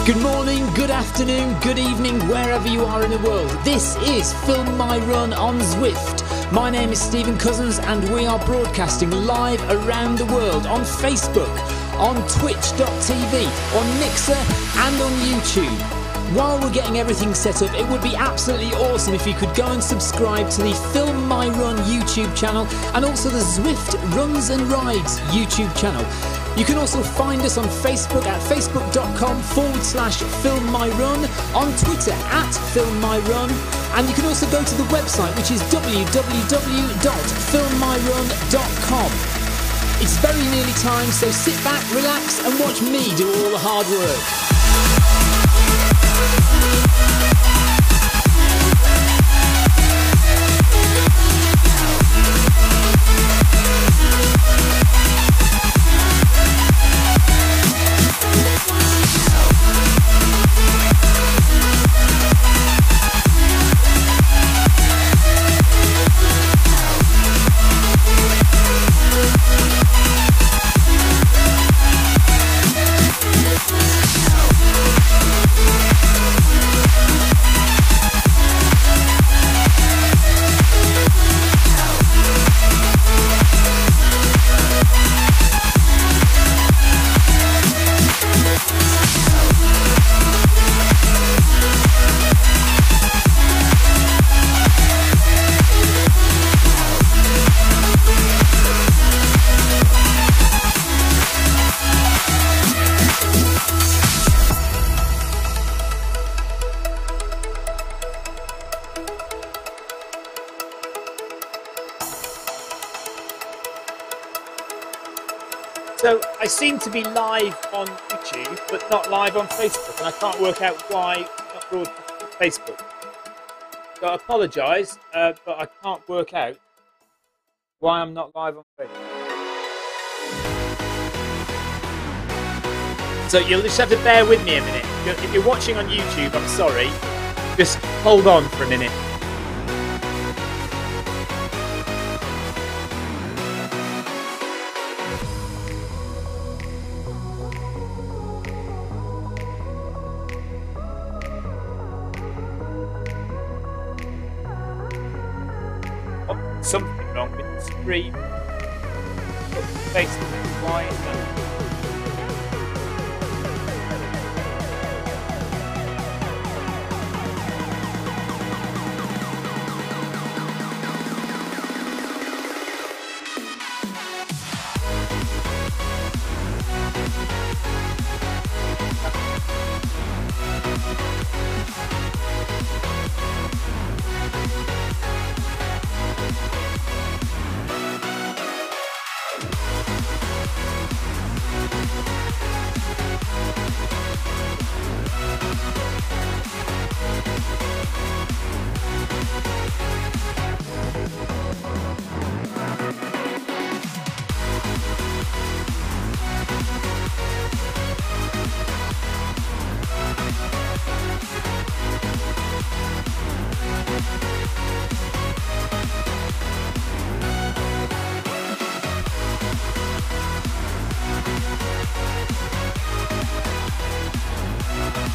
Good morning, good afternoon, good evening, wherever you are in the world. This is Film My Run on Zwift. My name is Stephen Cousins and we are broadcasting live around the world on Facebook, on Twitch.tv, on Mixer and on YouTube. While we're getting everything set up, it would be absolutely awesome if you could go and subscribe to the Film My Run YouTube channel and also the Zwift Runs and Rides YouTube channel. You can also find us on Facebook at facebook.com/filmmyrun, on Twitter at filmmyrun, and you can also go to the website, which is www.filmmyrun.com. It's very nearly time, so sit back, relax and watch me do all the hard work. So I seem to be live on YouTube, but not live on Facebook, and I can't work out why it's not broadcast on Facebook. So I apologise, but I can't work out why I'm not live on Facebook. So you'll just have to bear with me a minute. If you're watching on YouTube, I'm sorry. Just hold on for a minute. Something wrong with the screen. Face why is that?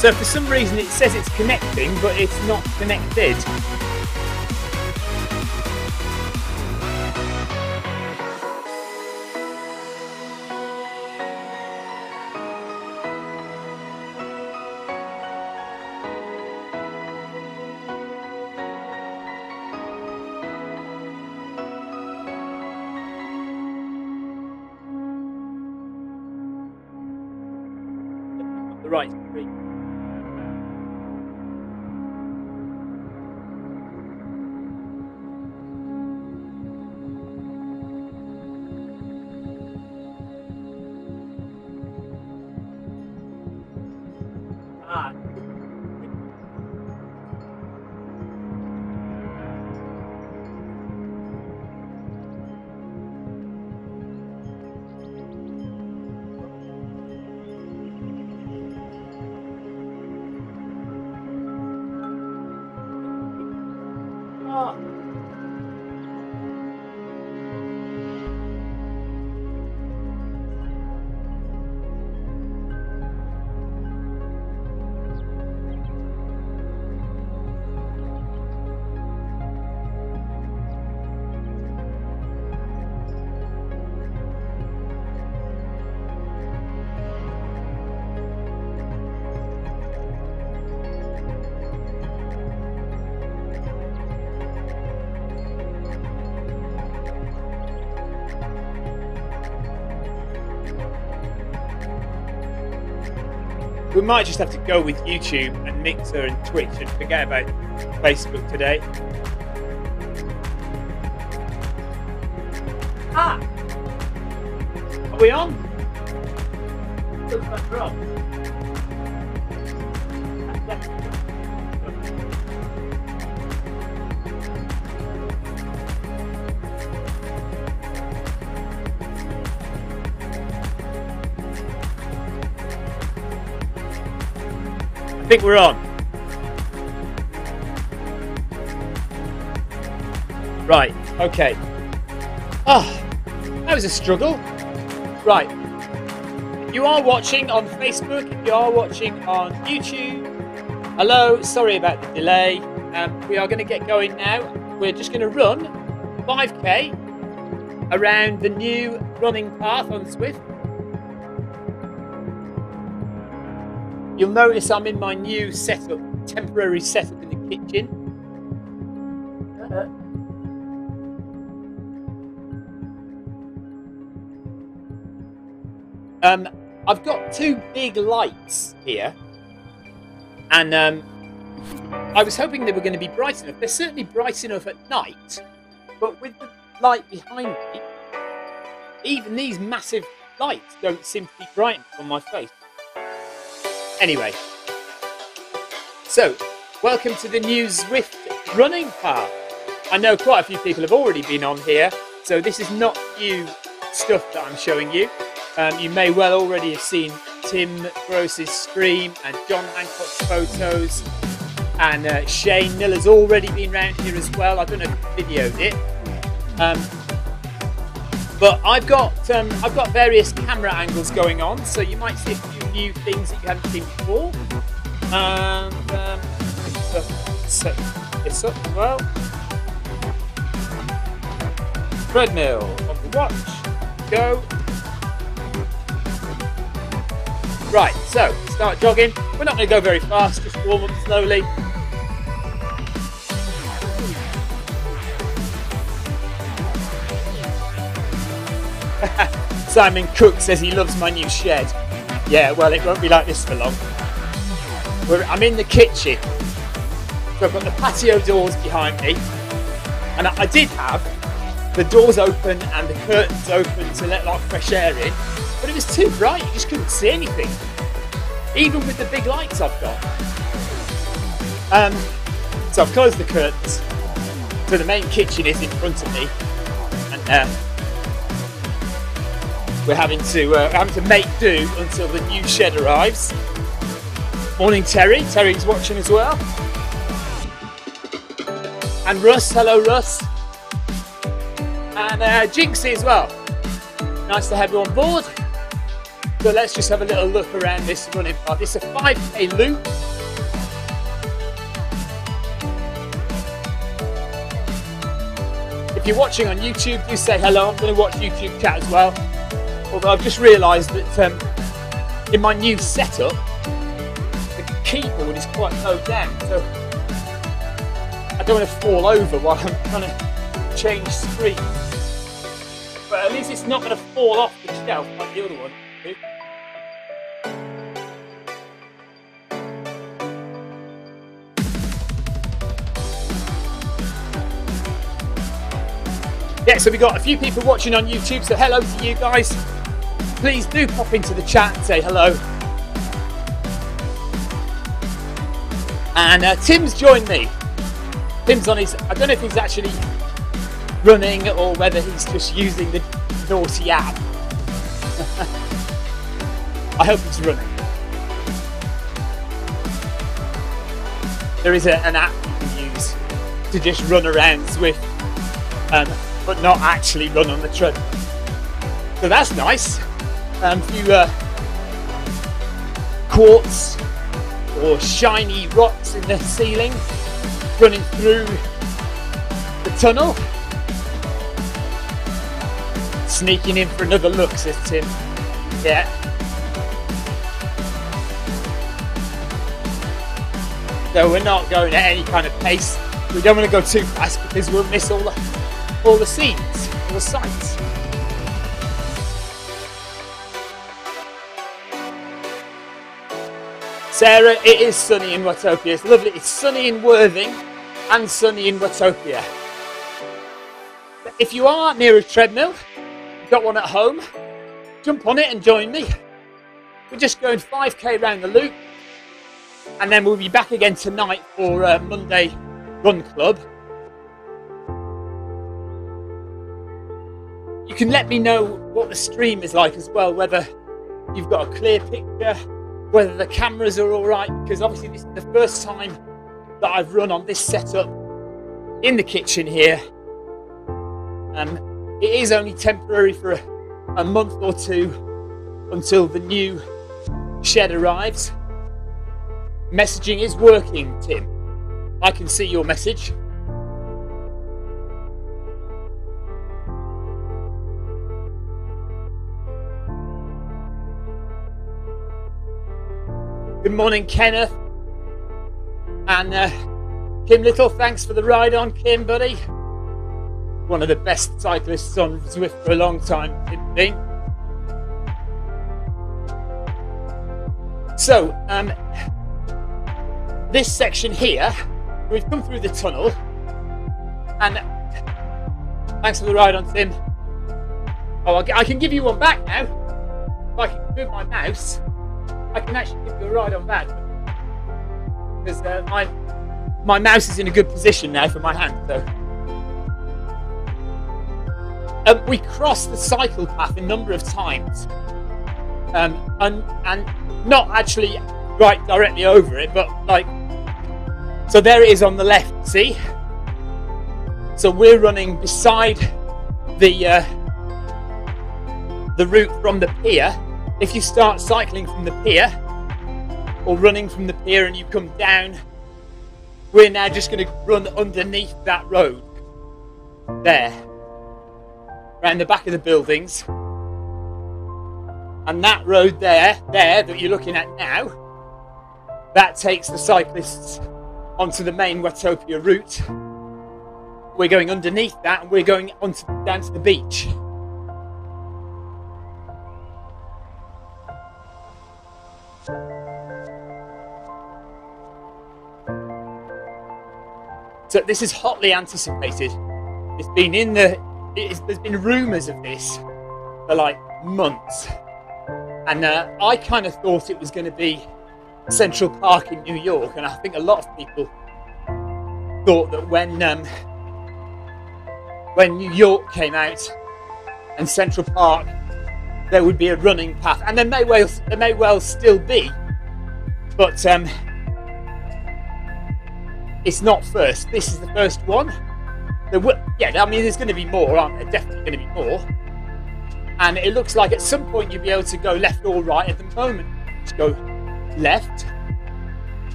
So for some reason it says it's connecting, but it's not connected. The right screen. We might just have to go with YouTube and Mixer and Twitch and forget about Facebook today. Ah! Are we on? Looks like we're on. I think we're on. Right, okay. Oh, that was a struggle. Right. If you are watching on Facebook, if you are watching on YouTube, hello, sorry about the delay. We are going to get going now. We're just going to run 5k around the new running path on Zwift. You'll notice I'm in my new setup, temporary setup in the kitchen. I've got two big lights here, and I was hoping they were going to be bright enough. They're certainly bright enough at night, but with the light behind me, even these massive lights don't seem to be bright enough on my face. Anyway, so welcome to the new Zwift running path. I know quite a few people have already been on here, so this is not new stuff that I'm showing you. You may well already have seen Tim Gross's stream and John Hancock's photos, and Shane Miller's already been around here as well. I don't know if he videoed it, but I've got various camera angles going on, so you might see a few new things that you haven't seen before. And set this up as well. Treadmill on the watch. Go. Right, so start jogging. We're not going to go very fast, just warm up slowly. Simon Cook says he loves my new shed. Yeah, well, it won't be like this for long. I'm in the kitchen, so I've got the patio doors behind me, and I did have the doors open and the curtains open to let like fresh air in, but it was too bright, you just couldn't see anything, even with the big lights I've got. So I've closed the curtains, so the main kitchen is in front of me, and we're having to make do until the new shed arrives. Morning, Terry. Terry's watching as well. And Russ. Hello, Russ. And Jinxie as well. Nice to have you on board. So let's just have a little look around this running path. It's a 5k loop. If you're watching on YouTube, do say hello. I'm going to watch YouTube chat as well. Although I've just realised that in my new setup, the keyboard is quite low down, so I don't want to fall over while I'm trying to change screens. But at least it's not going to fall off the shelf like the other one. Yeah, so we've got a few people watching on YouTube, so hello to you guys. Please do pop into the chat and say hello. And Tim's joined me. Tim's on his, I don't know if he's actually running or whether he's just using the naughty app. I hope he's running. There is an app you can use to just run around Zwift, but not actually run on the treadmill. So that's nice. A few quartz or shiny rocks in the ceiling running through the tunnel. Sneaking in for another look, says Tim. Yeah. So we're not going at any kind of pace. We don't want to go too fast because we'll miss all the scenes, all the sights. Sarah, it is sunny in Watopia. It's lovely. It's sunny in Worthing and sunny in Watopia. If you are near a treadmill, you've got one at home, jump on it and join me. We're just going 5k round the loop, and then we'll be back again tonight for Monday Run Club. You can let me know what the stream is like as well, whether you've got a clear picture, whether the cameras are all right, because obviously this is the first time that I've run on this setup in the kitchen here. It is only temporary for a month or two until the new shed arrives. Messaging is working, Tim. I can see your message. Good morning, Kenneth. And Kim Little, thanks for the ride on, Kim, buddy. One of the best cyclists on Zwift for a long time, Tim Dean. So, this section here, we've come through the tunnel, and thanks for the ride on, Tim. Oh, I can give you one back now. If I can move my mouse, I can actually give you a ride on back, because my mouse is in a good position now for my hand. So we crossed the cycle path a number of times, and not actually right directly over it, but like, so there it is on the left, see? So we're running beside the route from the pier. If you start cycling from the pier or running from the pier and you come down, we're now just going to run underneath that road there, around the back of the buildings. And that road there that you're looking at now, that takes the cyclists onto the main Watopia route. We're going underneath that and we're going down to the beach. So this is hotly anticipated. It's been there's been rumours of this for like months, and I kind of thought it was going to be Central Park in New York, and I think a lot of people thought that when New York came out and Central Park, there would be a running path, and there may well still be, but it's not first. This is the first one. Yeah, I mean, there's going to be more, aren't there? Definitely going to be more. And it looks like at some point you'll be able to go left or right. At the moment, just go left.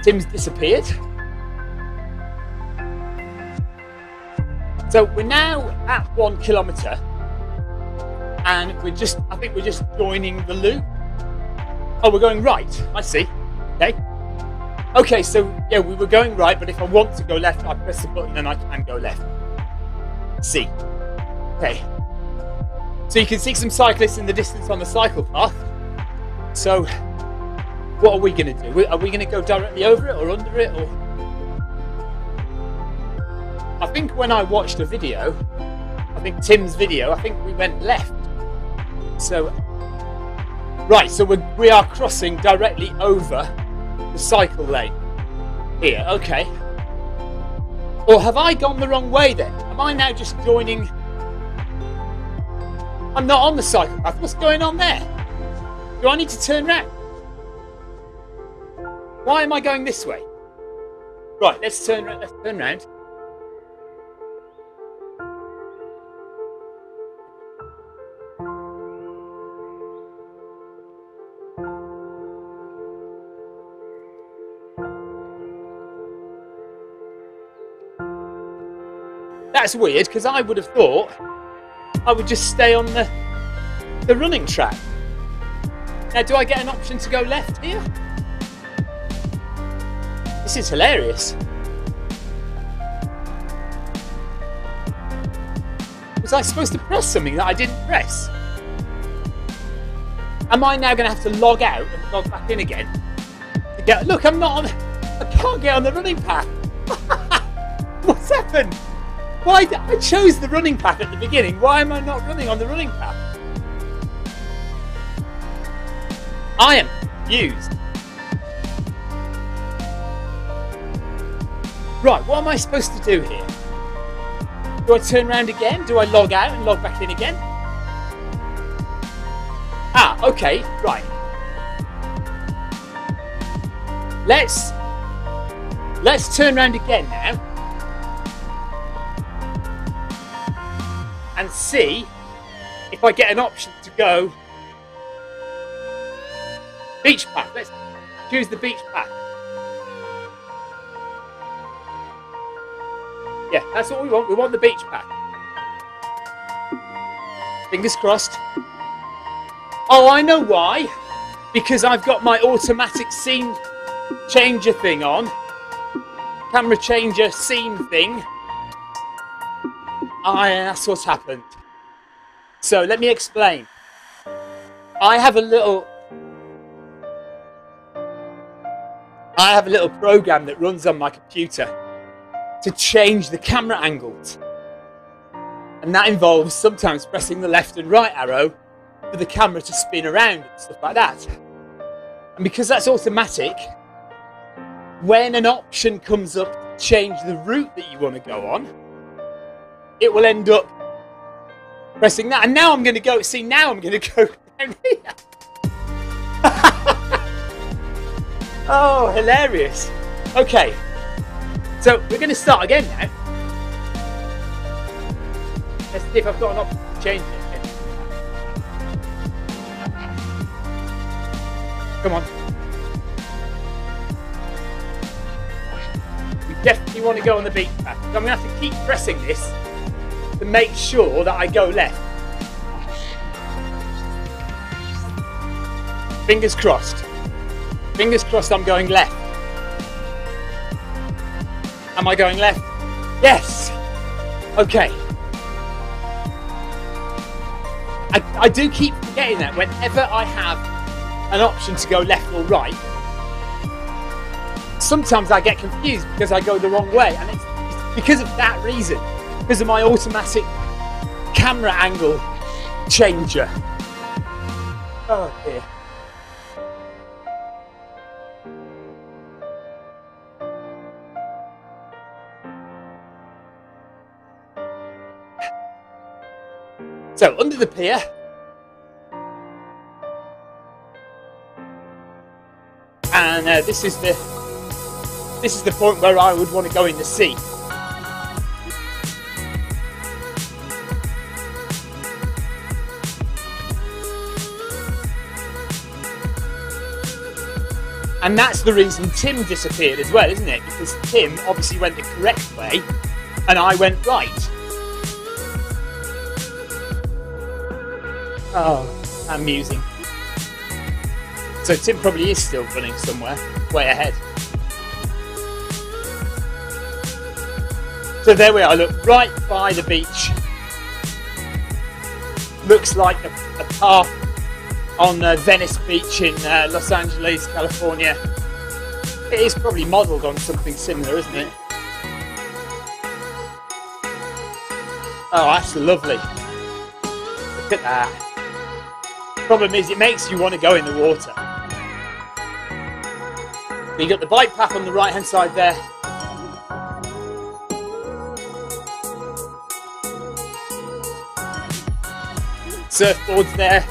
Tim's disappeared. So we're now at 1 kilometre, and I think we're just joining the loop. Oh, we're going right. I see. Okay, so yeah, we were going right, but if I want to go left, I press the button and I can go left. See. Okay. So you can see some cyclists in the distance on the cycle path. So what are we going to do? Are we going to go directly over it or under it? Or I think when I watched a video, I think Tim's video, I think we went left. So right, so we are crossing directly over the cycle lane here. Okay. Or have I gone the wrong way then? Am I now just joining? I'm not on the cycle path. What's going on there? Do I need to turn round? Why am I going this way? Right, let's turn round. That's weird, because I would have thought I would just stay on the running track. Now, do I get an option to go left here? This is hilarious. Was I supposed to press something that I didn't press? Am I now going to have to log out and log back in again? Look, I'm not on. I can't get on the running path. What's happened? Why? I chose the running path at the beginning. Why am I not running on the running path? I am confused. Right, what am I supposed to do here? Do I turn around again? Do I log out and log back in again? Ah, okay, right. Let's turn around again now and see if I get an option to go beach path. Let's choose the beach path. Yeah, that's what we want. We want the beach path. Fingers crossed. Oh, I know why. Because I've got my automatic scene changer thing on. Camera changer scene thing. That's what's happened. So let me explain. I have a little program that runs on my computer to change the camera angles. And that involves sometimes pressing the left and right arrow for the camera to spin around and stuff like that. And because that's automatic, when an option comes up to change the route that you want to go on, it will end up pressing that. And now I'm going to go, see, now I'm going to go down here. Oh, hilarious. Okay, so we're going to start again now. Let's see if I've got an option to change it. Come on. We definitely want to go on the beach path. So I'm going to have to keep pressing this to make sure that I go left. Fingers crossed. Fingers crossed I'm going left. Am I going left? Yes! Okay. I do keep forgetting that whenever I have an option to go left or right, sometimes I get confused because I go the wrong way, and it's because of that reason, because of my automatic camera angle changer. Oh dear. So under the pier, and this is the point where I would want to go in the sea. And that's the reason Tim disappeared as well, isn't it? Because Tim obviously went the correct way and I went right. Oh, amusing. So Tim probably is still running somewhere, way ahead. So there we are, look, right by the beach. Looks like a path on Venice Beach in Los Angeles, California. It is probably modelled on something similar, isn't it? Oh, that's lovely. Look at that. Problem is, it makes you want to go in the water. So you've got the bike path on the right hand side there. Surfboards there,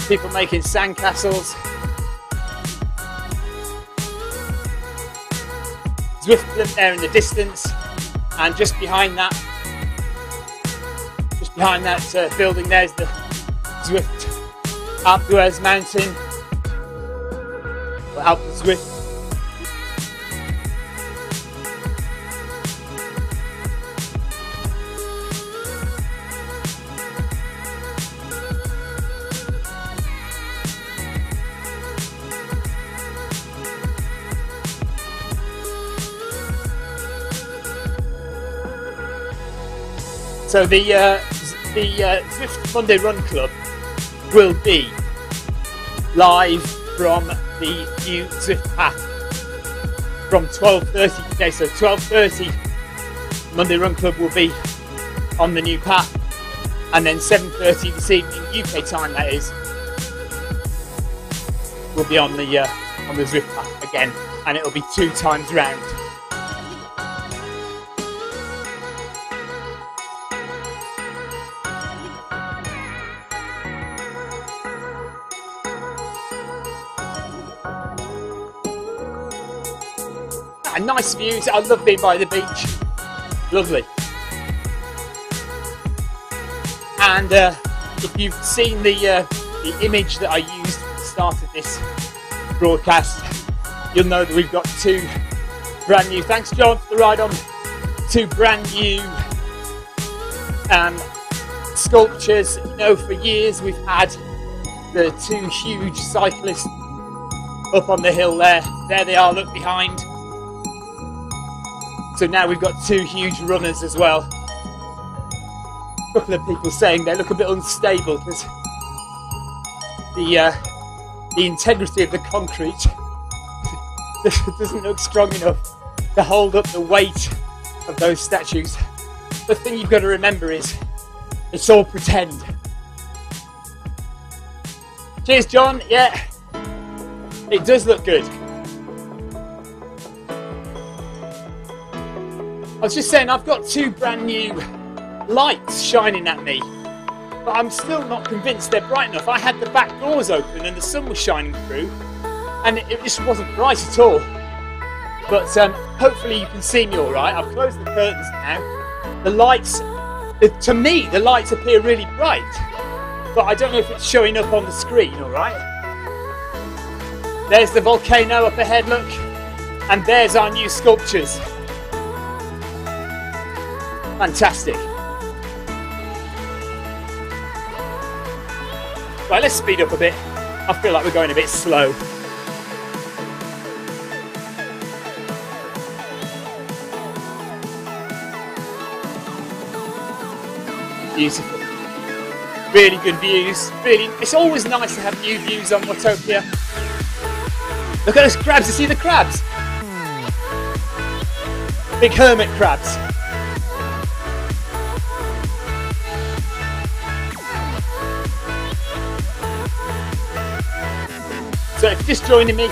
people making sandcastles. Zwift there in the distance, and just behind that building there's the Zwift Alpe mountain, or Alpe Zwift. So the Zwift Monday Run Club will be live from the new Zwift path from 12:30 today. So 12:30, Monday Run Club will be on the new path, and then 7:30 this evening, UK time that is, we'll be on the Zwift path again, and it'll be 2 times round. Nice views. I love being by the beach. Lovely. And if you've seen the image that I used at the start of this broadcast, you'll know that we've got 2 brand new, thanks John for the ride on, 2 brand new sculptures. You know, for years we've had the 2 huge cyclists up on the hill there. There they are, look behind. So now we've got 2 huge runners as well. A couple of people saying they look a bit unstable because the integrity of the concrete doesn't look strong enough to hold up the weight of those statues. The thing you've got to remember is it's all pretend. Cheers, John. Yeah, it does look good. I was just saying, I've got 2 brand new lights shining at me, but I'm still not convinced they're bright enough. I had the back doors open and the sun was shining through, and it just wasn't bright at all. But hopefully you can see me all right. I've closed the curtains now. The lights, to me, the lights appear really bright, but I don't know if it's showing up on the screen, all right? There's the volcano up ahead, look, and there's our new sculptures. Fantastic. Right, let's speed up a bit. I feel like we're going a bit slow. Beautiful. Really good views. Really, it's always nice to have new views on Watopia. Look at those crabs. You see the crabs? Big hermit crabs. So if you're just joining me,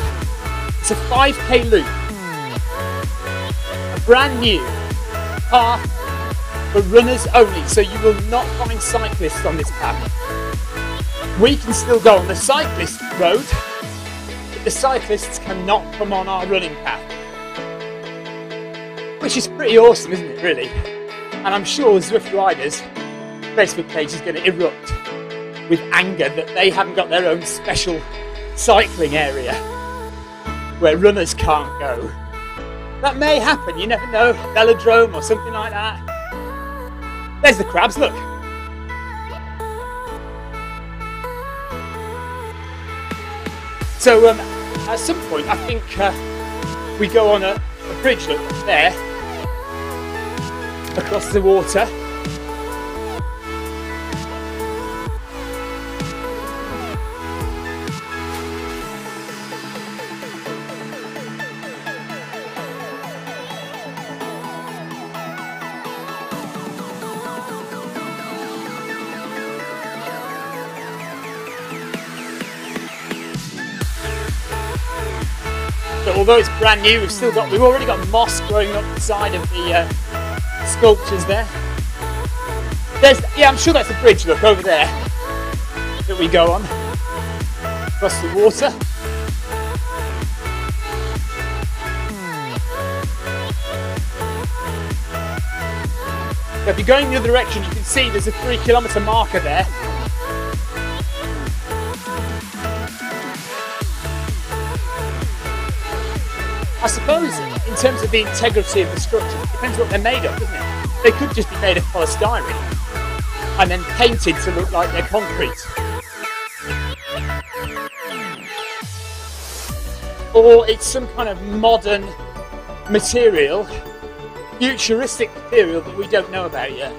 it's a 5k loop, a brand new path for runners only, so you will not find cyclists on this path. We can still go on the cyclist road, but the cyclists cannot come on our running path, which is pretty awesome, isn't it, really? And I'm sure Zwift Riders' Facebook page is going to erupt with anger that they haven't got their own special cycling area where runners can't go. That may happen, you never know, velodrome or something like that. There's the crabs, look. So at some point I think we go on a bridge, look, there, across the water. So although it's brand new, we've already got moss growing up the side of the sculptures there. I'm sure that's a bridge, look, over there, that we go on, across the water. So if you're going the other direction, you can see there's a 3-kilometre marker there. I suppose, in terms of the integrity of the structure, it depends what they're made of, doesn't it? They could just be made of polystyrene and then painted to look like they're concrete. Or it's some kind of modern material, futuristic material that we don't know about yet.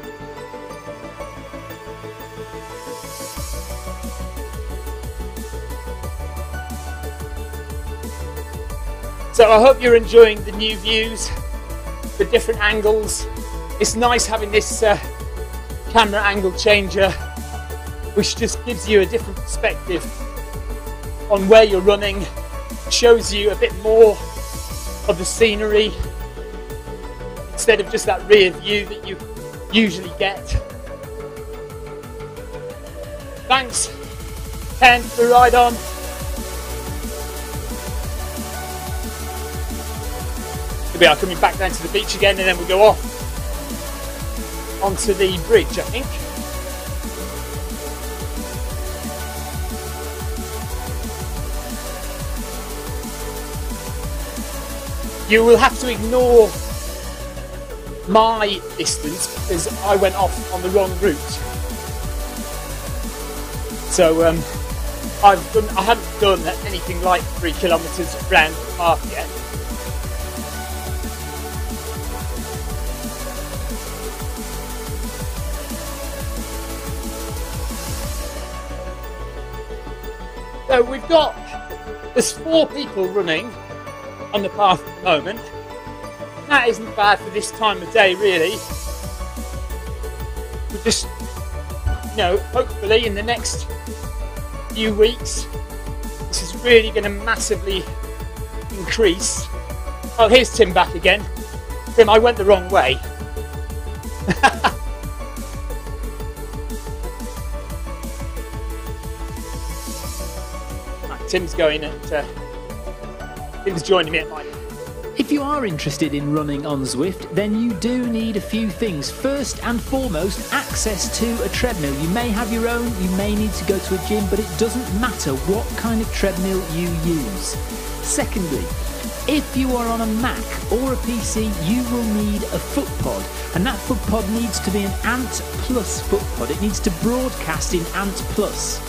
So I hope you're enjoying the new views, the different angles. It's nice having this camera angle changer, which just gives you a different perspective on where you're running, shows you a bit more of the scenery instead of just that rear view that you usually get. Thanks, Ken, for the ride on. We are coming back down to the beach again, and then we'll go off onto the bridge, I think. You will have to ignore my distance because I went off on the wrong route. So I haven't done anything like 3 kilometres around the park yet. So there's 4 people running on the path at the moment. That isn't bad for this time of day, really. We're just, hopefully in the next few weeks, this is really going to massively increase. Oh, here's Tim back again. Tim, I went the wrong way. Tim's joining me at my... If you are interested in running on Zwift, then you do need a few things. First and foremost, access to a treadmill. You may have your own, you may need to go to a gym, but it doesn't matter what kind of treadmill you use. Secondly, if you are on a Mac or a PC, you will need a foot pod, and that foot pod needs to be an Ant Plus foot pod. It needs to broadcast in Ant Plus.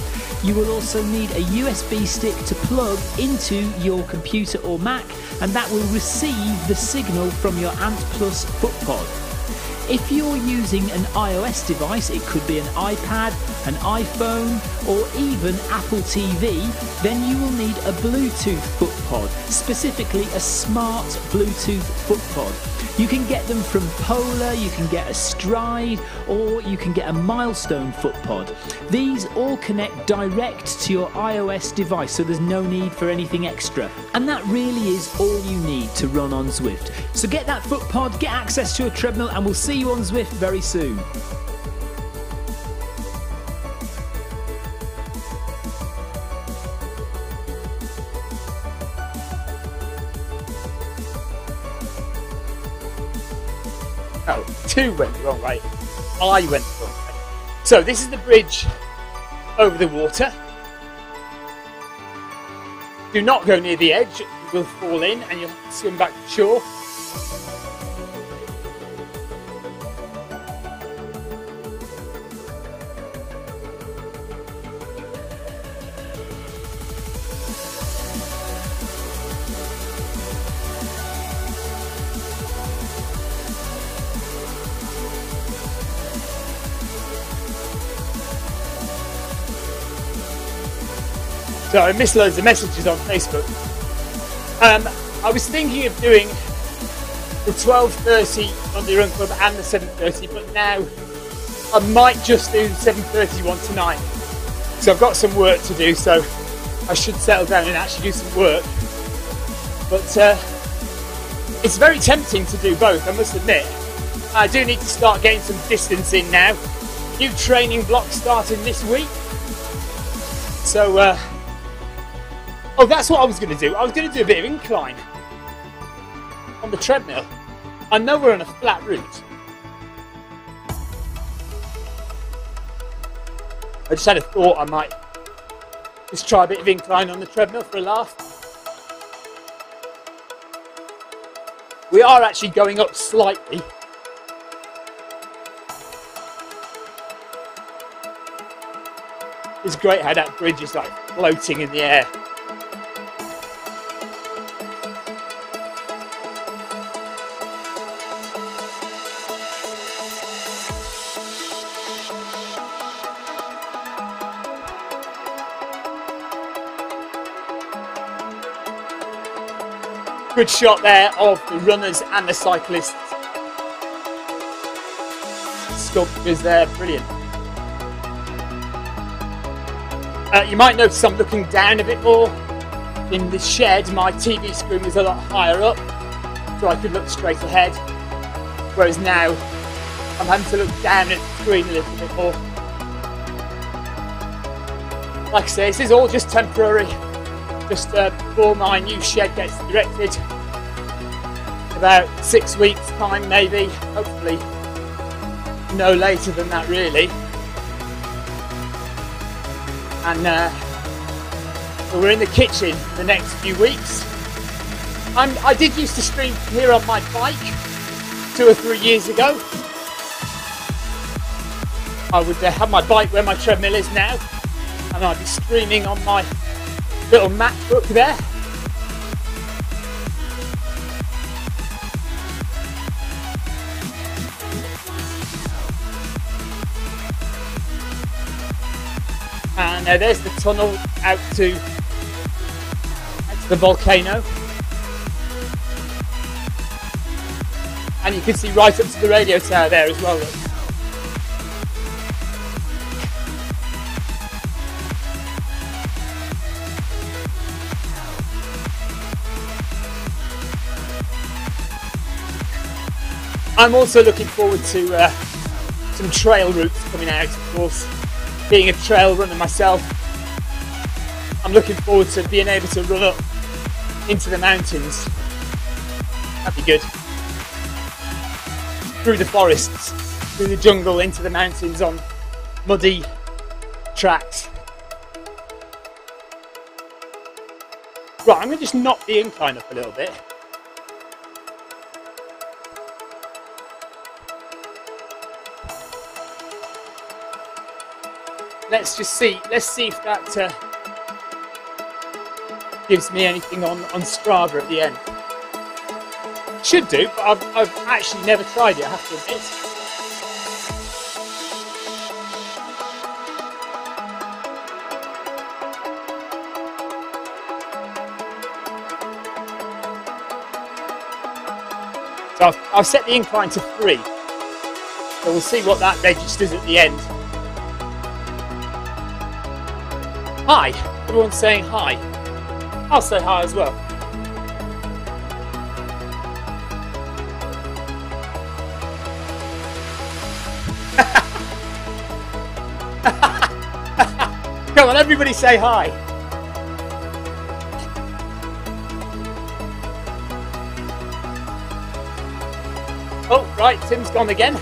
You will also need a USB stick to plug into your computer or Mac, and that will receive the signal from your Ant Plus foot pod. If you're using an iOS device, it could be an iPad, an iPhone, or even Apple TV, then you will need a Bluetooth foot pod, specifically a smart Bluetooth foot pod. You can get them from Polar, you can get a Stride, or you can get a Milestone foot pod. These all connect direct to your iOS device, so there's no need for anything extra. And that really is all you need to run on Zwift. So get that foot pod, get access to a treadmill, and we'll see you on Zwift very soon. Oh, 2 went the wrong way. I went the wrong way. So this is the bridge over the water. Do not go near the edge, you will fall in and you'll have to swim back to shore. So I missed loads of messages on Facebook. I was thinking of doing the 12:30 Monday Run Club and the 7:30, but now I might just do the 7:30 one tonight. So I've got some work to do, so I should settle down and actually do some work. But it's very tempting to do both, I must admit. I do need to start getting some distance in now. New training block starting this week. So, oh, that's what I was going to do. I was going to do a bit of incline on the treadmill. I know we're on a flat route. I just had a thought I might just try a bit of incline on the treadmill for a laugh. We are actually going up slightly. It's great how that bridge is like floating in the air. Good shot there of the runners and the cyclists. Sculptures there, brilliant. You might notice I'm looking down a bit more. In the shed, my TV screen was a lot higher up, so I could look straight ahead. Whereas now, I'm having to look down at the screen a little bit more. Like I say, this is all just temporary. Just before my new shed gets erected. About 6 weeks time maybe, hopefully no later than that really. And we're in the kitchen for the next few weeks. I did used to stream here on my bike 2 or 3 years ago. I would have my bike where my treadmill is now, and I'd be streaming on my little MacBook there. And there's the tunnel out to the volcano. And you can see right up to the radio tower there as well. Look. I'm also looking forward to some trail routes coming out, of course. Being a trail runner myself, I'm looking forward to being able to run up into the mountains. That'd be good. Through the forests, through the jungle, into the mountains on muddy tracks. Right, I'm going to just knock the incline up a little bit. Let's see if that gives me anything on Strava at the end. Should do, but I've actually never tried it, I have to admit. So I've set the incline to 3, so we'll see what that registers at the end. Hi, everyone's saying hi. I'll say hi as well. Come on, everybody say hi. Oh, right, Tim's gone again.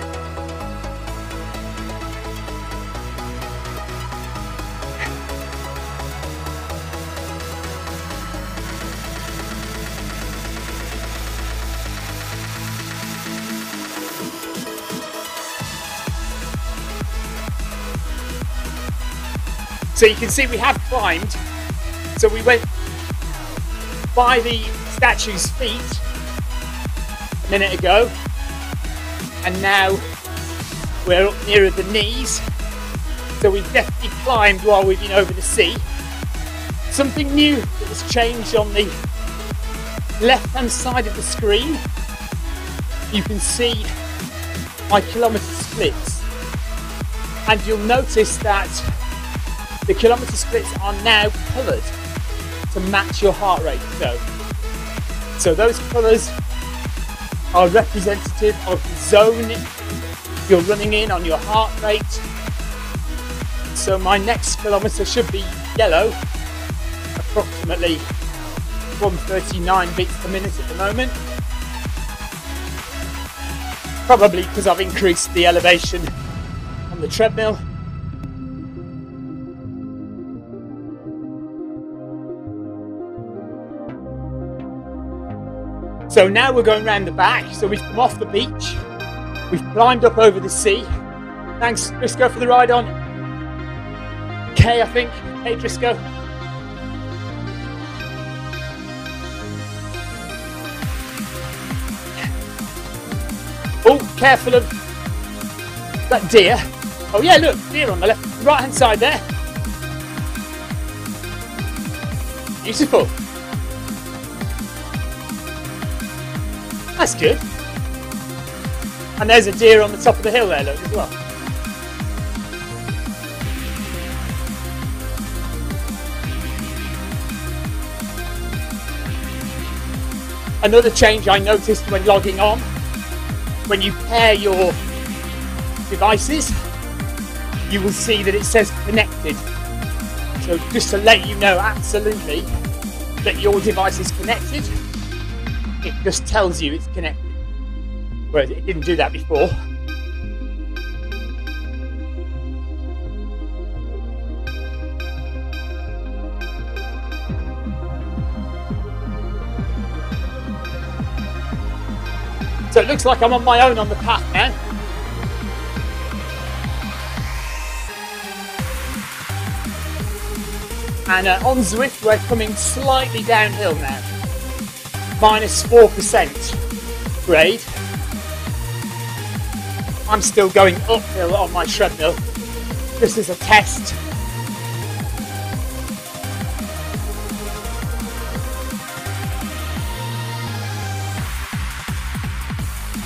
So you can see we have climbed. So we went by the statue's feet a minute ago, and now we're up nearer the knees. So we've definitely climbed while we've been over the sea. Something new that has changed on the left-hand side of the screen. You can see my kilometre splits, and you'll notice that the kilometre splits are now coloured to match your heart rate. So those colours are representative of the zone you're running in on your heart rate. So my next kilometre should be yellow, approximately 139 beats per minute at the moment. Probably because I've increased the elevation on the treadmill. So now we're going round the back. So we've come off the beach, we've climbed up over the sea. Thanks, Driscoll, for the ride on. Kay, I think. Hey, Driscoll. Oh, careful of that deer. Oh yeah, look, deer on the left, right hand side there. Beautiful. That's good. And there's a deer on the top of the hill there, look, as well. Another change I noticed when logging on, when you pair your devices, you will see that it says connected. So just to let you know absolutely that your device is connected, it just tells you it's connected. Whereas it didn't do that before. So it looks like I'm on my own on the path now. And on Zwift we're coming slightly downhill now. -4% grade. I'm still going uphill on my treadmill, just as a test.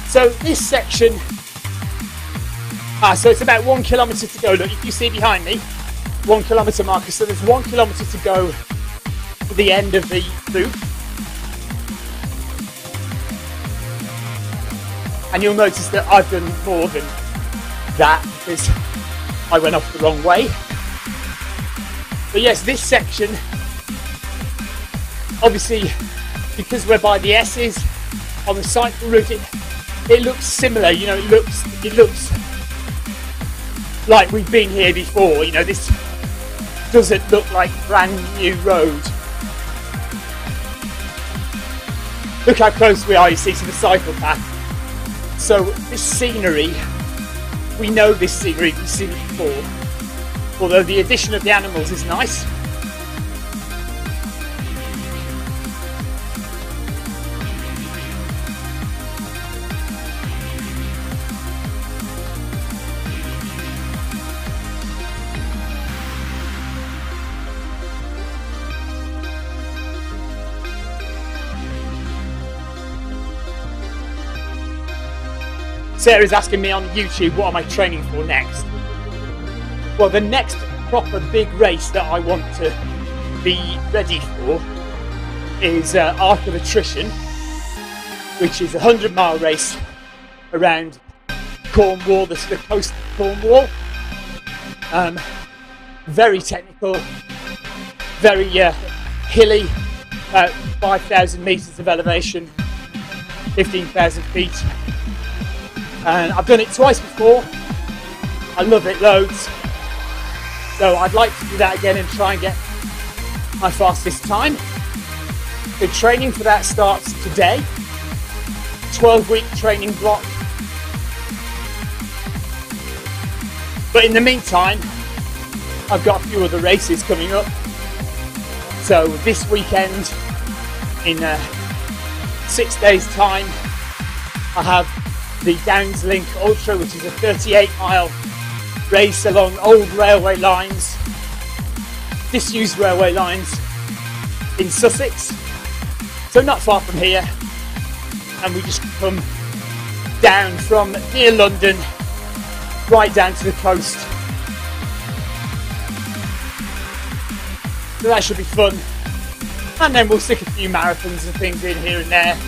So this section, so it's about 1 kilometre to go. Look, if you see behind me, 1 kilometre marker. So there's 1 kilometre to go to the end of the loop. And you'll notice that I've done more than that because I went off the wrong way. But yes, this section, obviously, because we're by the S's on the cycle route, it looks similar. You know, it looks like we've been here before. You know, this doesn't look like brand new road. Look how close we are, you see, to the cycle path. So this scenery, we know this scenery, we've seen it before. Although the addition of the animals is nice. Sarah's asking me on YouTube, what am I training for next? Well, the next proper big race that I want to be ready for is Arc of Attrition, which is a 100-mile race around Cornwall, the coast of Cornwall. Very technical, very hilly, 5,000 metres of elevation, 15,000 feet. And I've done it twice before. I love it loads. So I'd like to do that again and try and get my fastest time. The training for that starts today. 12-week training block. But in the meantime, I've got a few other races coming up. So this weekend, in 6 days' time, I have the Downs Link Ultra, which is a 38-mile race along old railway lines, disused railway lines in Sussex, so not far from here. And we just come down from near London right down to the coast. So that should be fun. And then we'll stick a few marathons and things in here and there,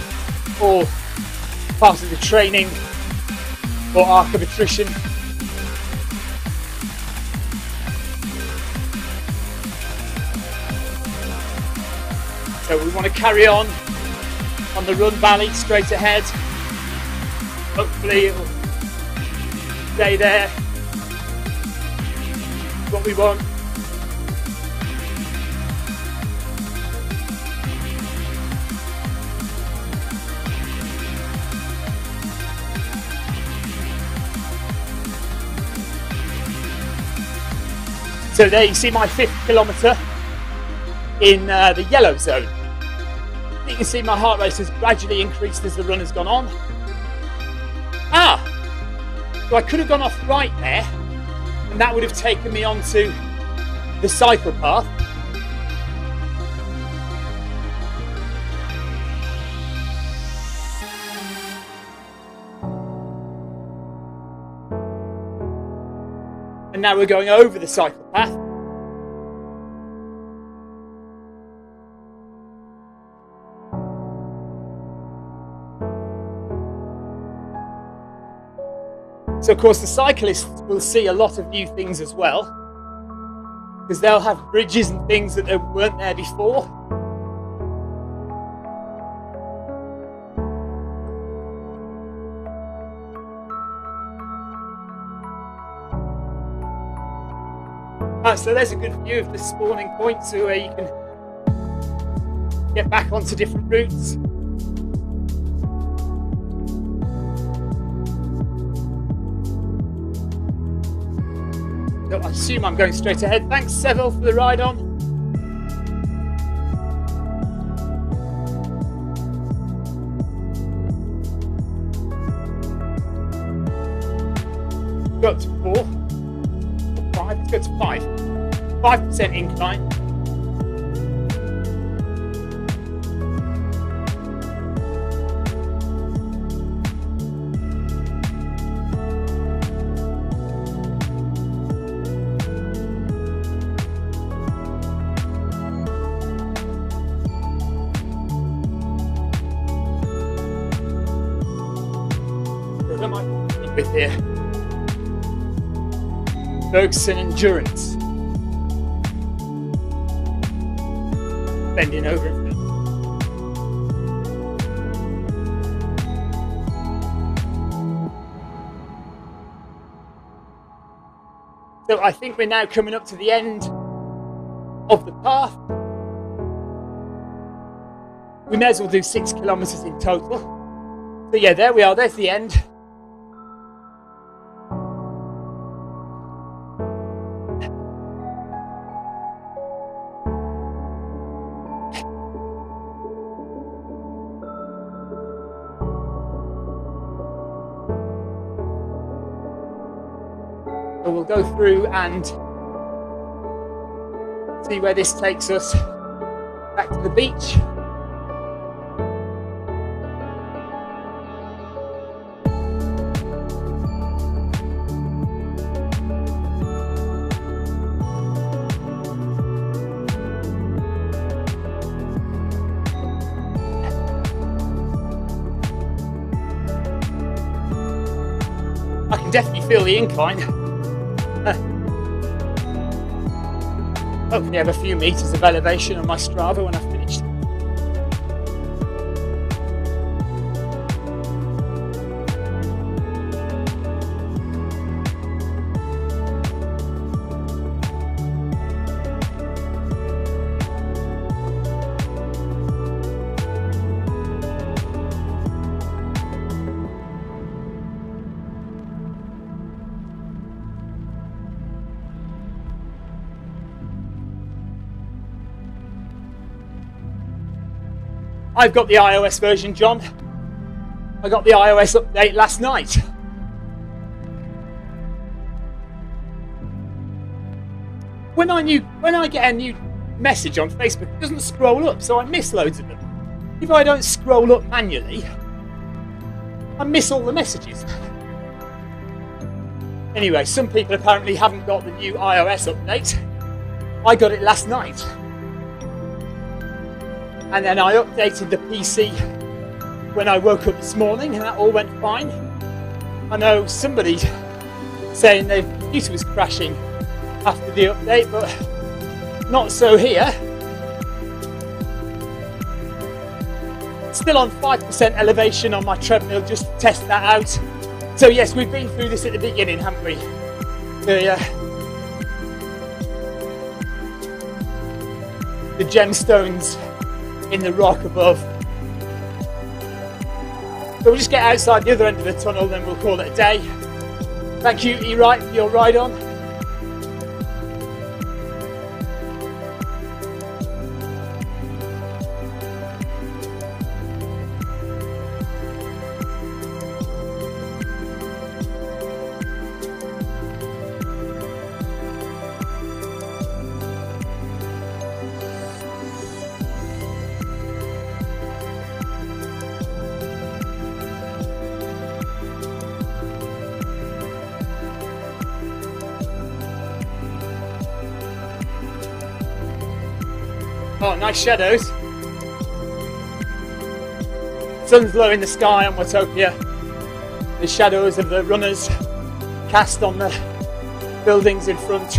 or part of the training for Arc of Attrition. So we want to carry on the Run Valley straight ahead. Hopefully it'll stay there. What we want. So there you see my 5th kilometre in the yellow zone. You can see my heart rate has gradually increased as the run has gone on. So I could have gone off right there, and that would have taken me onto the cycle path. And now we're going over the cycle path. So of course the cyclists will see a lot of new things as well, because they'll have bridges and things that weren't there before. So there's a good view of the spawning point, so where you can get back onto different routes. So I assume I'm going straight ahead. Thanks, Seville, for the ride on. Go up to 4. 5, let's go to 5. 5% incline. What am I with here? Focus and endurance. Bending over it. So I think we're now coming up to the end of the path. We may as well do 6 kilometers in total. So yeah, there we are, there's the end. So we'll go through and see where this takes us back to the beach. I can definitely feel the incline. Hopefully I have a few meters of elevation on my Strava when I've finished. I've got the iOS version, John. I got the iOS update last night. When I get a new message on Facebook, it doesn't scroll up, so I miss loads of them. If I don't scroll up manually, I miss all the messages. Anyway, some people apparently haven't got the new iOS update. I got it last night. And then I updated the PC when I woke up this morning, and that all went fine. I know somebody saying their computer was crashing after the update, but not so here. Still on 5% elevation on my treadmill, just to test that out. So yes, we've been through this at the beginning, haven't we? The gemstones in the rock above. So we'll just get outside the other end of the tunnel, then we'll call it a day. Thank you, E-Right, for your ride on. Oh, nice shadows. Sun's low in the sky on Watopia. The shadows of the runners cast on the buildings in front.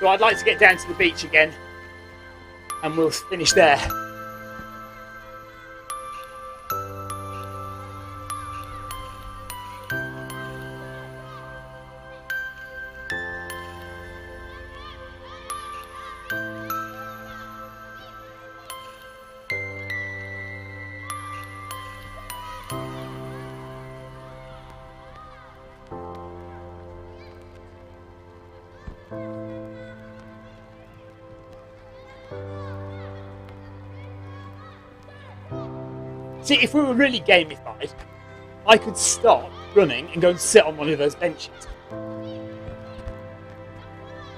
So I'd like to get down to the beach again and we'll finish there. See, if we were really gamified, I could stop running and go and sit on one of those benches.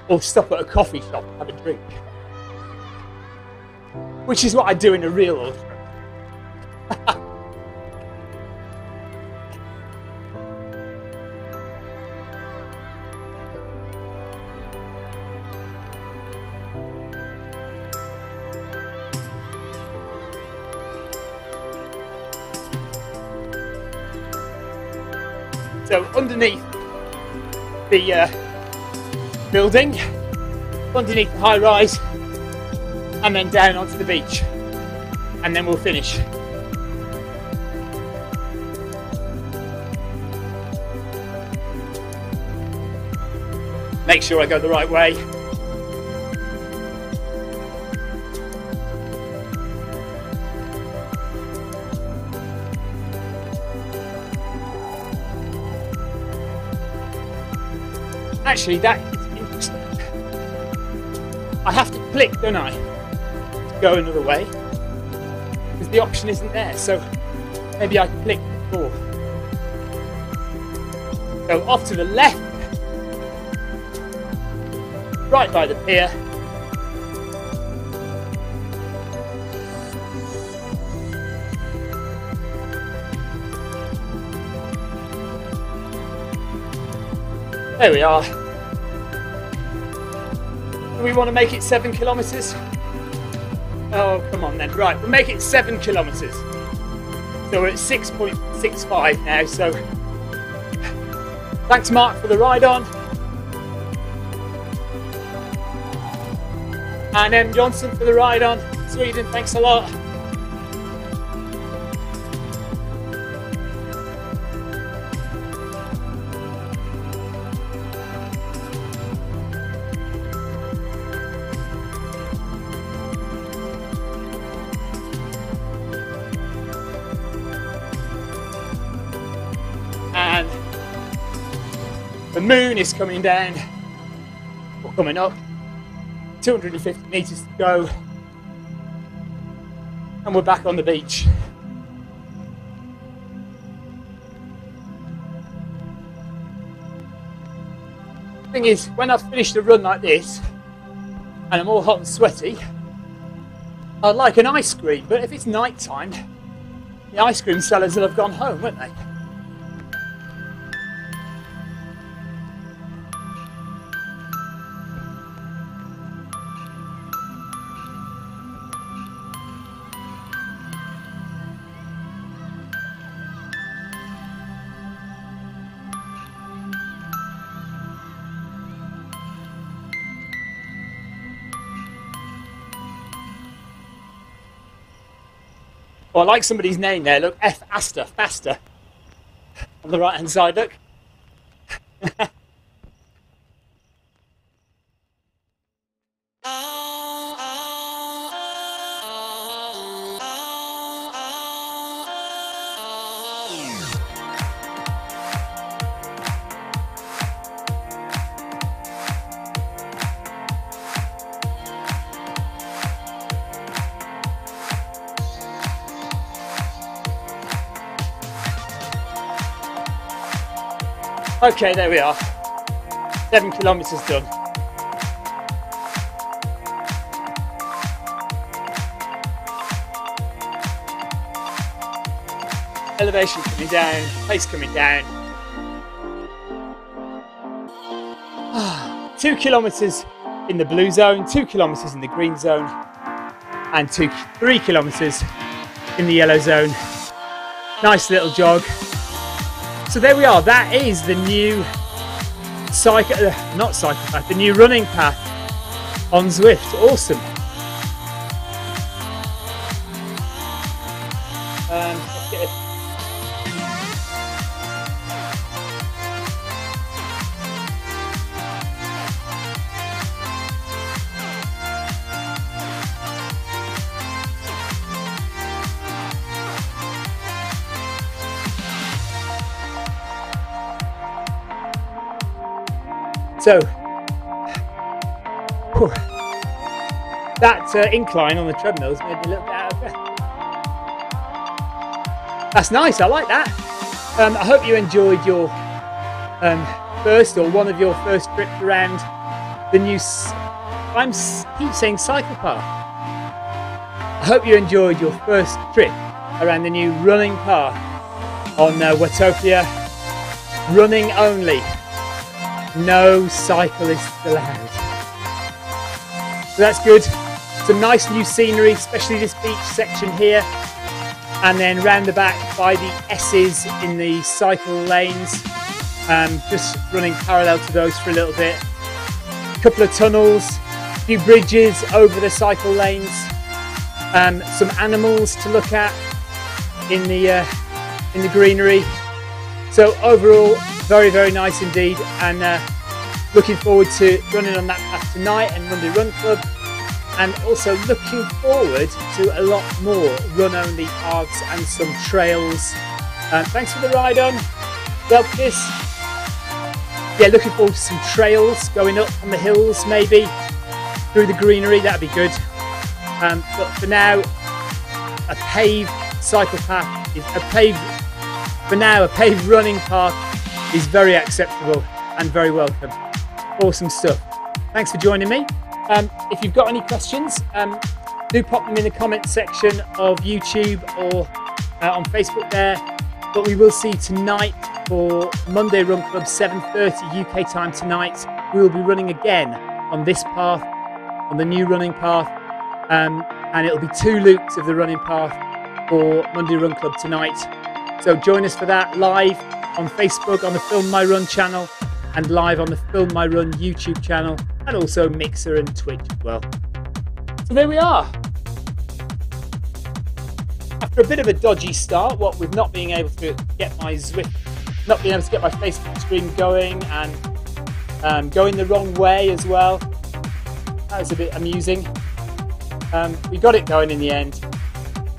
Or stop at a coffee shop and have a drink. Which is what I do in a real ultra. So underneath the building, underneath the high rise, and then down onto the beach, and then we'll finish. Make sure I go the right way. Actually, that is interesting. I have to click, don't I, to go another way? Because the option isn't there, so maybe I can click before. So off to the left, right by the pier. There we are. Do we want to make it 7 kilometres? Oh, come on then. Right, we'll make it 7 kilometres. So we're at 6.65 now, so thanks Mark for the ride on. And M Johnson for the ride on. Sweden, thanks a lot. And the moon is coming down, or coming up. 250 metres to go, and we're back on the beach. The thing is, when I've finished a run like this, and I'm all hot and sweaty, I'd like an ice cream, but if it's night time, the ice cream sellers will have gone home, won't they? Oh, I like somebody's name there, look, F. Asta, faster. On the right hand side, look. Okay, there we are. 7 kilometres done. Elevation coming down, pace coming down. 2 kilometres in the blue zone, 2 kilometres in the green zone, and 3 kilometres in the yellow zone. Nice little jog. So there we are. That is the new the new running path on Zwift. Awesome. Let's get it. So, that incline on the treadmill has made me a little bit out of breath. That's nice, I like that. I hope you enjoyed your first or one of your first trips around the new, keep saying cycle path. I hope you enjoyed your first trip around the new running path on Watopia. Running only. No cyclists allowed. So that's good. Some nice new scenery, especially this beach section here. And then round the back by the S's in the cycle lanes. Just running parallel to those for a little bit. A couple of tunnels, a few bridges over the cycle lanes. Some animals to look at in the greenery. So overall, very, very nice indeed, and looking forward to running on that path tonight and Monday Run Club, and also looking forward to a lot more run-only paths and some trails. Thanks for the ride on, Delpkis. Yeah, looking forward to some trails going up on the hills, maybe through the greenery. That'd be good. But for now, a paved cycle path is a paved running path is very acceptable and very welcome. Awesome stuff. Thanks for joining me. If you've got any questions, do pop them in the comment section of YouTube or on Facebook there. But we will see tonight for Monday Run Club, 7:30 UK time tonight. We will be running again on this path, on the new running path, and it'll be 2 loops of the running path for Monday Run Club tonight. So join us for that live on Facebook on the Film My Run channel, and live on the Film My Run YouTube channel, and also Mixer and Twitch as well. So there we are. After a bit of a dodgy start, what with not being able to get my Zwift, not being able to get my Facebook stream going, and going the wrong way as well. That was a bit amusing. We got it going in the end.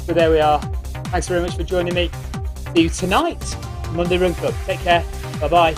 So there we are. Thanks very much for joining me. See you tonight, Monday Run Club. Take care. Bye-bye.